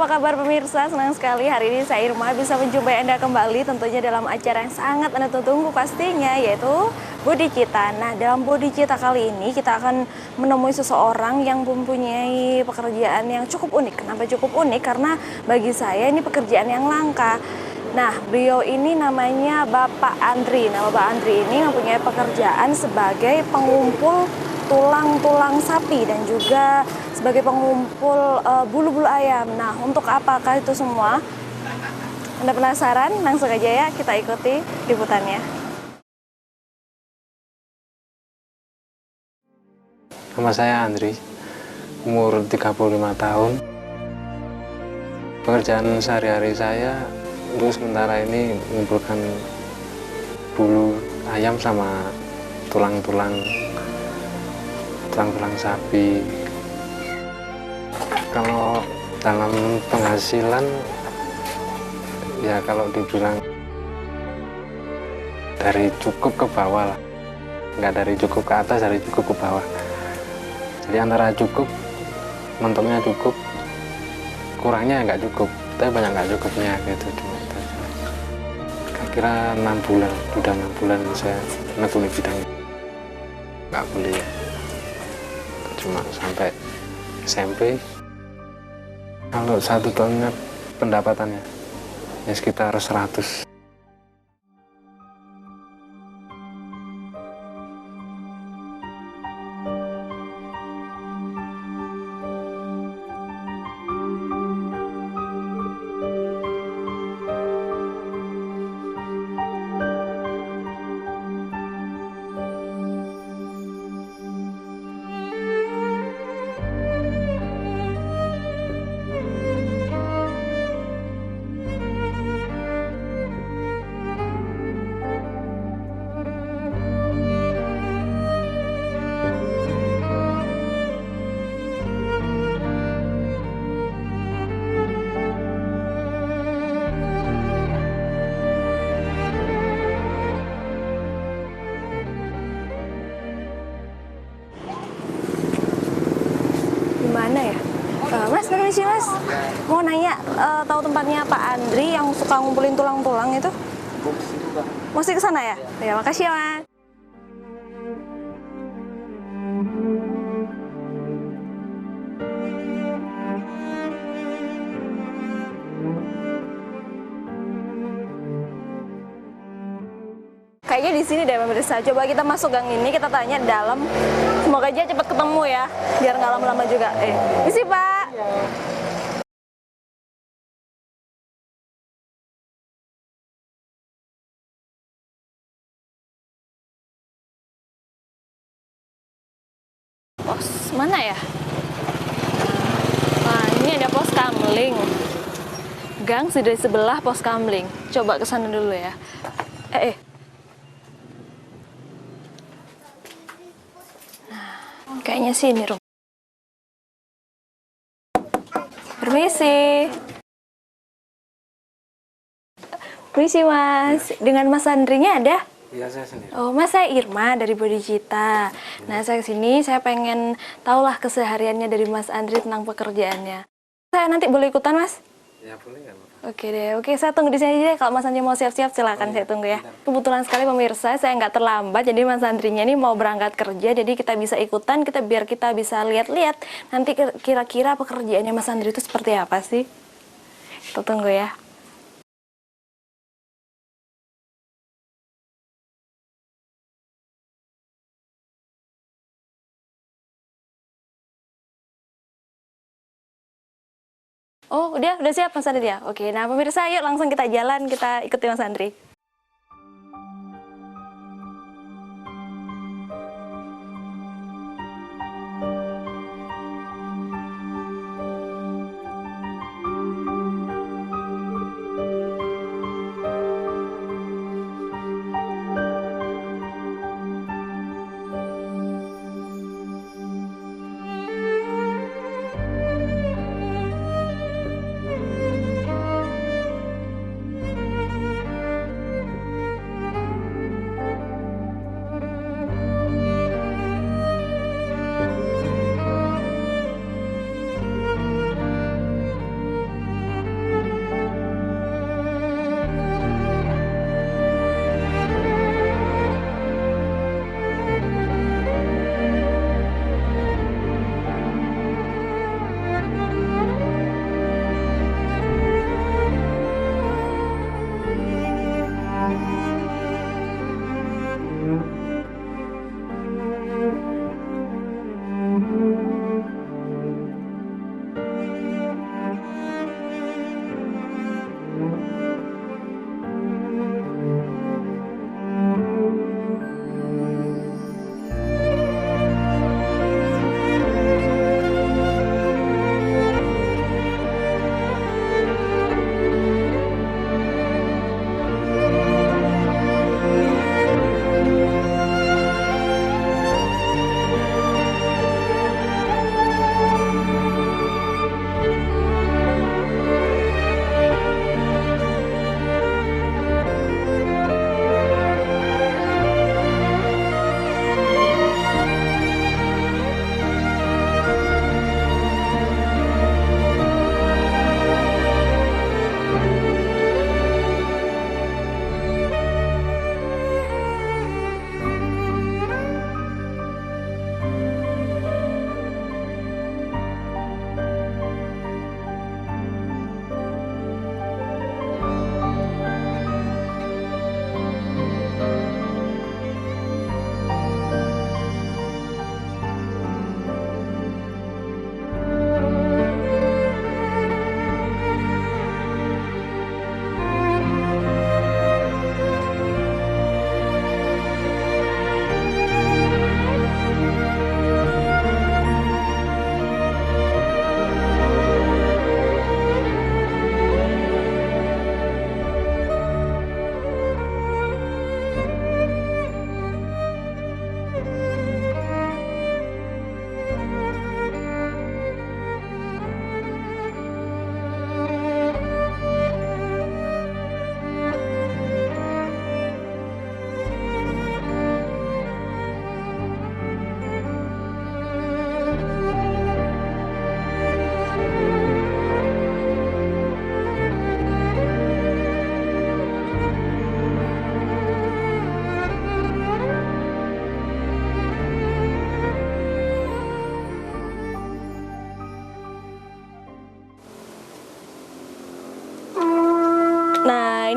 apa kabar pemirsa? Senang sekali hari ini saya Irma bisa menjumpai Anda kembali tentunya dalam acara yang sangat Anda tunggu pastinya, yaitu Bodhicitta. Nah, dalam Bodhicitta kali ini kita akan menemui seseorang yang mempunyai pekerjaan yang cukup unik. Kenapa cukup unik? Karena bagi saya ini pekerjaan yang langka. Nah, beliau ini namanya Bapak Andri. Nah, Bapak Andri ini mempunyai pekerjaan sebagai pengumpul tulang-tulang sapi dan juga sebagai pengumpul bulu-bulu ayam. Nah, untuk apakah itu semua? Anda penasaran? Langsung aja ya kita ikuti liputannya. Nama saya Andri, umur 35 tahun. Pekerjaan sehari-hari saya untuk sementara ini mengumpulkan bulu ayam sama tulang-tulang sapi. Kalau dalam penghasilan, ya kalau dibilang dari cukup ke bawah lah. Nggak dari cukup ke atas, dari cukup ke bawah. Jadi antara cukup, mentoknya cukup, kurangnya nggak cukup, tapi banyak nggak cukupnya gitu. Kira-kira 6 bulan, sudah 6 bulan saya menekuni bidangnya. Nggak boleh, cuma sampai SMP. Kalau 1 tahunnya pendapatannya ya sekitar 100. Mana ya? Mas, permisi Mas. Mau nanya, tahu tempatnya Pak Andri yang suka ngumpulin tulang-tulang itu? Mesti ke sana ya? Ya, makasih ya Mas. Kayaknya di sini deh pemirsa. Coba kita masuk gang ini, kita tanya di dalam. Semoga aja cepat ketemu ya, biar nggak lama-lama juga. Isi Pak. Pos mana ya? Nah, ini ada pos kamling. Gang sudah sebelah pos kamling. Coba ke sana dulu ya. Kayaknya sini, Rum. Permisi. Permisi, Mas. Dengan Mas Andrinya ada? Iya, saya sendiri. Oh, Mas, saya Irma dari Bodhicitta. Nah, saya kesini, saya pengen tahulah kesehariannya dari Mas Andri tentang pekerjaannya. Saya nanti boleh ikutan, Mas? Ya, boleh nggak, Bapak? Oke deh, oke saya tunggu di sini aja deh. Kalau Mas Andri mau siap-siap silakan saya tunggu ya. Kebetulan sekali pemirsa, saya nggak terlambat. Jadi Mas Andrinya ini mau berangkat kerja, jadi kita bisa ikutan, biar kita bisa lihat-lihat nanti kira-kira pekerjaannya Mas Andri itu seperti apa sih. Kita tunggu ya. Oh, udah siap Mas Andri ya? Oke, nah pemirsa yuk langsung kita jalan, kita ikuti Mas Andri.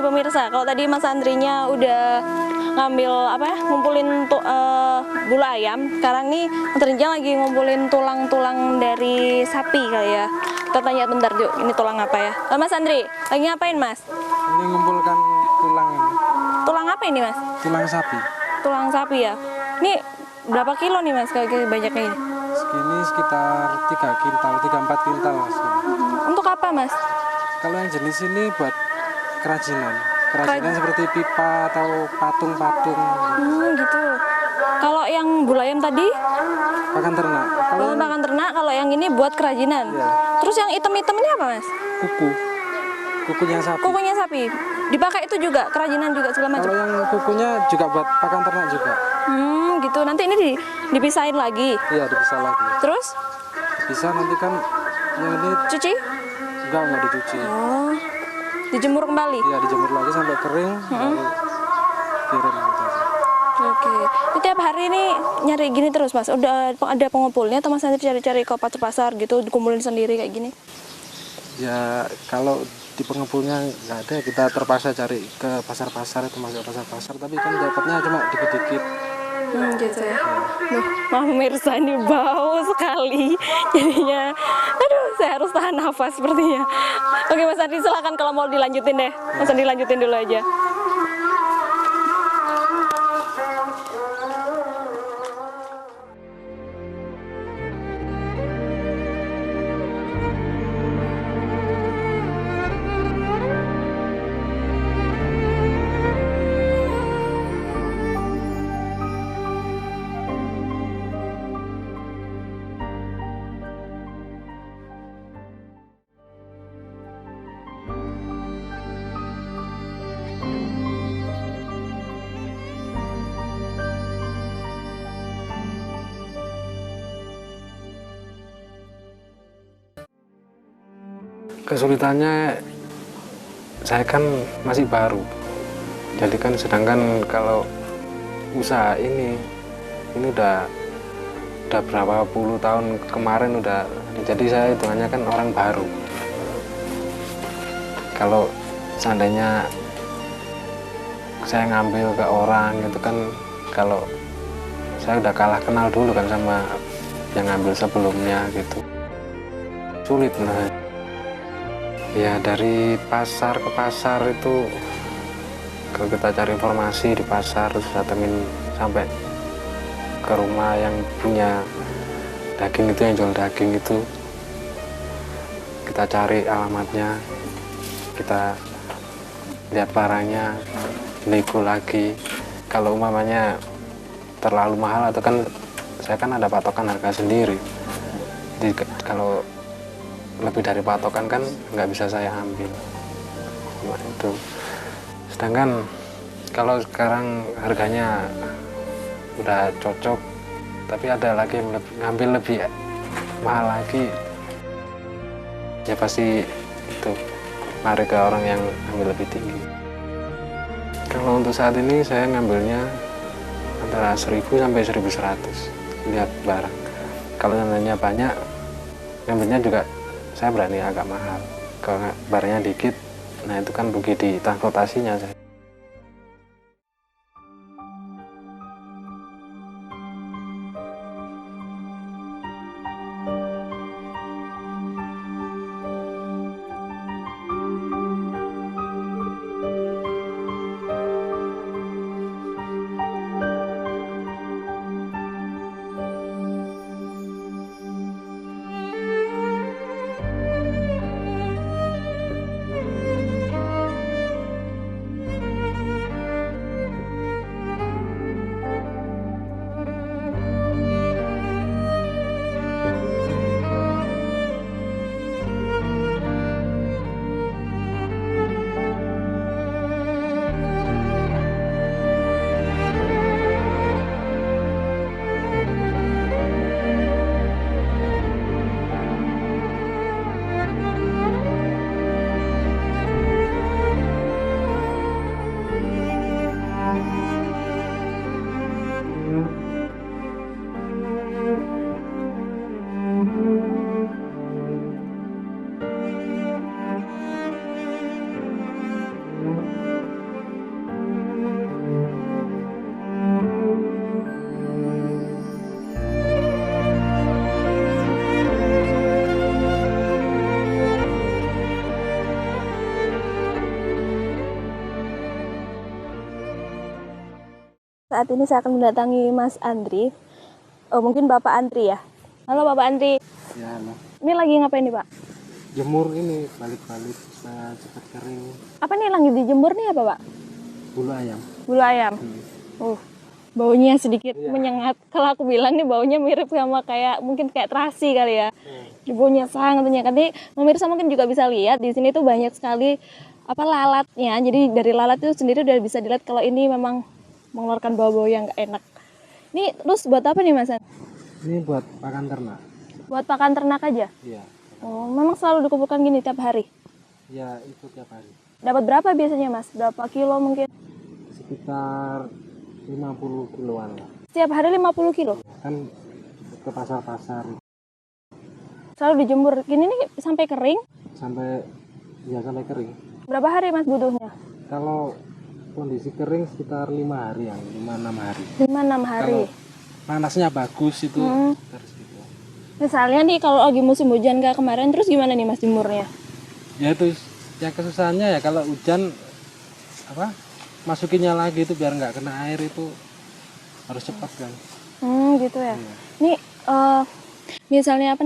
Ini pemirsa, kalau tadi Mas Andrinya udah ngambil apa ya, ngumpulin bulu ayam. Sekarang nih Mas Rinjang lagi ngumpulin tulang-tulang dari sapi kali ya. Kita tanya bentar yuk, ini tulang apa ya? Mas Andri, lagi ngapain Mas? Ini ngumpulkan tulang ini. Tulang apa ini Mas? Tulang sapi. Tulang sapi ya. Ini berapa kilo nih Mas kayak banyaknya ini? Segini sekitar 3 kintal, 3-4 kintal. Segini. Untuk apa Mas? Kalau yang jenis ini buat kerajinan. Kerajinan seperti pipa atau patung-patung. Gitu. Kalau yang bulu ayam tadi, Pakan ternak. Kalau buat makan ternak, kalau yang ini buat kerajinan. Iya. Terus yang hitam-hitam ini apa Mas? kuku. Kukunya sapi. Kukunya sapi. Dipakai itu juga, kerajinan juga segala macam. Kalau yang kukunya juga buat pakan ternak juga. Gitu. Nanti ini dipisahin lagi. Iya, dipisah lagi. Terus Bisa nanti kan yang ini cuci? enggak dicuci. Oh. Dijemur kembali. Iya, dijemur lagi sampai kering baru kirim gitu. Oke. Itu tiap hari ini nyari gini terus Mas. Udah ada pengumpulnya atau Mas nanti cari-cari ke pasar gitu dikumpulin sendiri kayak gini? Ya kalau di pengepulnya nggak ada, kita terpaksa cari ke pasar-pasar, itu masuk pasar-pasar, tapi kan dapatnya cuma dikit-dikit. Gitu ya. Duh, wah pemirsa ini bau sekali. Jadinya, aduh saya harus tahan nafas sepertinya. Oke Mas Andi silakan kalau mau dilanjutin deh. Mas Andi lanjutin dulu aja. Kesulitannya saya kan masih baru, jadi kan sedangkan kalau usaha ini udah berapa puluh tahun kemarin udah, jadi saya hitungannya kan orang baru. Kalau seandainya saya ngambil ke orang itu kan, kalau saya udah kalah kenal dulu kan sama yang ngambil sebelumnya gitu, sulit. Nah ya dari pasar ke pasar itu, kalau kita cari informasi di pasar terus datengin sampai ke rumah yang punya daging itu, yang jual daging itu, kita cari alamatnya, kita lihat barangnya, nego lagi. Kalau umpamanya terlalu mahal atau kan saya kan ada patokan harga sendiri, jadi kalau lebih dari patokan kan nggak bisa saya ambil. Cuma itu. Sedangkan kalau sekarang harganya udah cocok, tapi ada lagi yang ngambil lebih mahal lagi, ya pasti itu lari ke orang yang ambil lebih tinggi. Kalau untuk saat ini saya ngambilnya antara 1000 sampai 1100 lihat barang. Kalau nilainya banyak, ngambilnya juga saya berani agak mahal. Kalau barangnya dikit, nah itu kan rugi di transportasinya saya. saat ini saya akan mendatangi Mas Andri. Mungkin Bapak Andri ya. Halo Bapak Andri. Ya, halo. Ini lagi ngapain nih Pak? Jemur ini balik-balik supaya cepat kering. Apa nih lagi dijemur nih apa Pak? Bulu ayam. Bulu ayam. Baunya sedikit menyengat. Kalau aku bilang nih baunya mirip sama mungkin kayak terasi kali ya. Baunya sangat menyengat. Nih pemirsa mungkin juga bisa lihat di sini tuh banyak sekali lalatnya. Jadi dari lalat itu sendiri udah bisa dilihat kalau ini memang mengeluarkan bau-bau yang gak enak. Ini terus buat apa nih Mas? Ini buat pakan ternak. Buat pakan ternak aja? Iya. Oh, memang selalu dikumpulkan gini tiap hari? Ya, itu tiap hari. Dapat berapa biasanya Mas? Berapa kilo mungkin? Sekitar 50 kiloan lah. Setiap hari 50 kilo? Kan ke pasar-pasar Selalu dijemur gini nih sampai kering? sampai sampai kering. Berapa hari Mas butuhnya? Kalau kondisi kering sekitar 5 hari, 5-6 hari. 5-6 hari. Kalau panasnya bagus itu terus gitu. Misalnya nih kalau lagi musim hujan kayak kemarin, terus gimana nih Mas jemurnya? Ya itu yang kesusahannya ya kalau hujan masukinnya lagi itu biar nggak kena air itu harus cepat kan. Gitu ya. Iya. Ini misalnya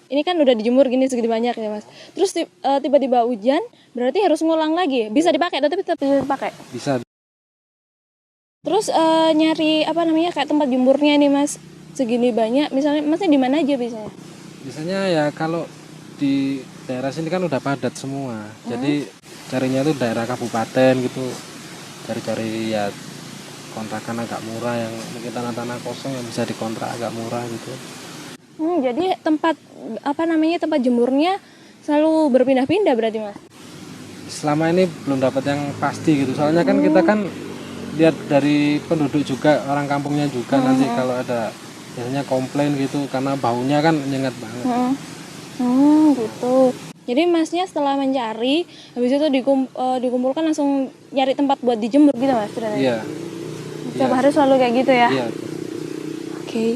ini kan udah dijemur gini segini banyak ya Mas. Terus tiba-tiba hujan, berarti harus ngulang lagi. Bisa dipakai, tapi tetap bisa dipakai. Bisa. Terus nyari kayak tempat jemurnya nih Mas. Segini banyak, misalnya Masnya di mana aja biasanya? Biasanya ya kalau di daerah sini kan udah padat semua. Jadi carinya itu daerah kabupaten gitu. Cari-cari ya kontrakan agak murah yang mungkin tanah-tanah kosong yang bisa dikontrak agak murah gitu. Jadi tempat tempat jemurnya selalu berpindah-pindah berarti Mas? Selama ini belum dapat yang pasti gitu. Soalnya kan kita kan lihat dari penduduk juga, orang kampungnya juga nanti kalau ada biasanya komplain gitu karena baunya kan nyengat banget. Gitu. Jadi Masnya setelah mencari, habis itu dikumpulkan langsung nyari tempat buat dijemur gitu Mas? Iya. Setiap hari selalu kayak gitu ya? Iya. Oke.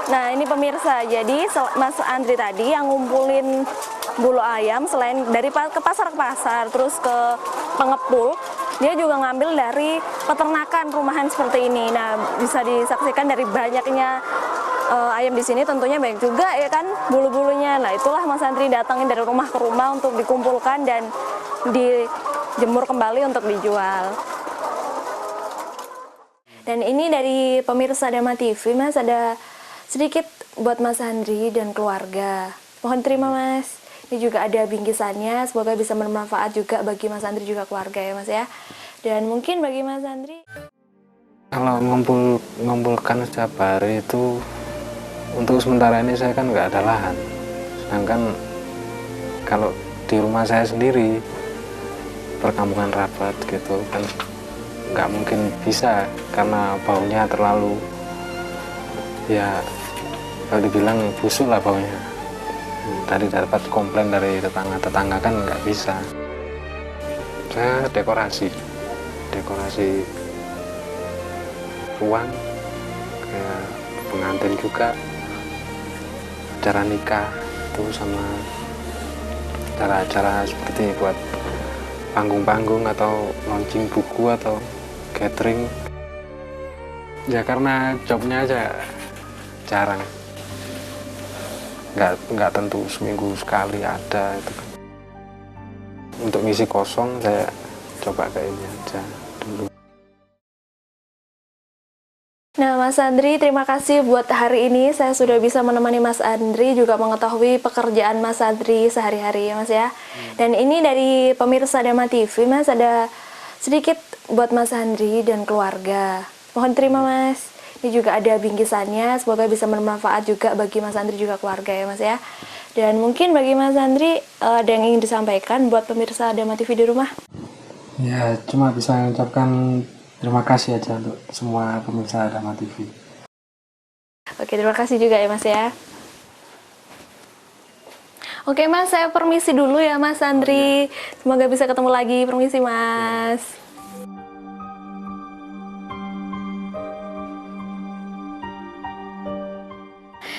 Nah ini pemirsa, jadi Mas Andri tadi yang ngumpulin bulu ayam selain dari ke pasar terus ke pengepul, dia juga ngambil dari peternakan rumahan seperti ini. Nah bisa disaksikan dari banyaknya ayam di sini tentunya banyak juga ya kan bulu-bulunya. Nah itulah Mas Andri datangin dari rumah ke rumah untuk dikumpulkan dan dijemur kembali untuk dijual. Dan ini dari pemirsa Dharma TV Mas, ada sedikit buat Mas Andri dan keluarga. Mohon terima Mas. Ini juga ada bingkisannya, semoga bisa bermanfaat juga bagi Mas Andri juga keluarga ya Mas ya. Dan mungkin bagi Mas Andri, kalau ngumpulkan setiap hari itu untuk sementara ini saya kan nggak ada lahan. Sedangkan kalau di rumah saya sendiri perkampungan rapat gitu kan nggak mungkin bisa karena baunya terlalu ya kalau dibilang busuk lah baunya. Tadi dapat komplain dari tetangga kan nggak bisa. Saya dekorasi ruang kayak pengantin juga, acara nikah itu sama acara-acara seperti buat panggung-panggung atau launching buku atau gathering. Ya karena jobnya aja jarang, nggak tentu seminggu sekali ada itu kan. Untuk ngisi kosong saya coba kayak ini aja dulu. Nah, Mas Andri, terima kasih buat hari ini. Saya sudah bisa menemani Mas Andri, juga mengetahui pekerjaan Mas Andri sehari-hari ya Mas ya. Dan ini dari pemirsa Dama TV, Mas, ada sedikit buat Mas Andri dan keluarga. Mohon terima Mas. Ini juga ada bingkisannya, semoga bisa bermanfaat juga bagi Mas Andri juga keluarga ya Mas ya. Dan mungkin bagi Mas Andri, ada yang ingin disampaikan buat pemirsa Dama TV di rumah? Ya, cuma bisa mengucapkan terima kasih aja untuk semua pemirsa Dama TV. Oke, terima kasih juga ya Mas ya. Oke Mas, saya permisi dulu ya Mas Andri. Semoga bisa ketemu lagi. Permisi Mas.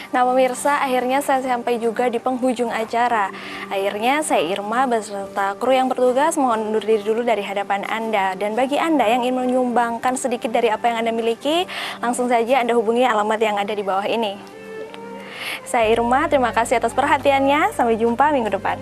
Nah pemirsa, akhirnya saya sampai juga di penghujung acara. Akhirnya saya Irma beserta kru yang bertugas mohon undur diri dulu dari hadapan Anda. Dan bagi Anda yang ingin menyumbangkan sedikit dari apa yang Anda miliki, langsung saja Anda hubungi alamat yang ada di bawah ini. Saya Irma, terima kasih atas perhatiannya. Sampai jumpa minggu depan.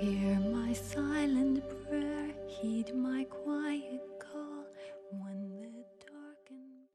Hear my song.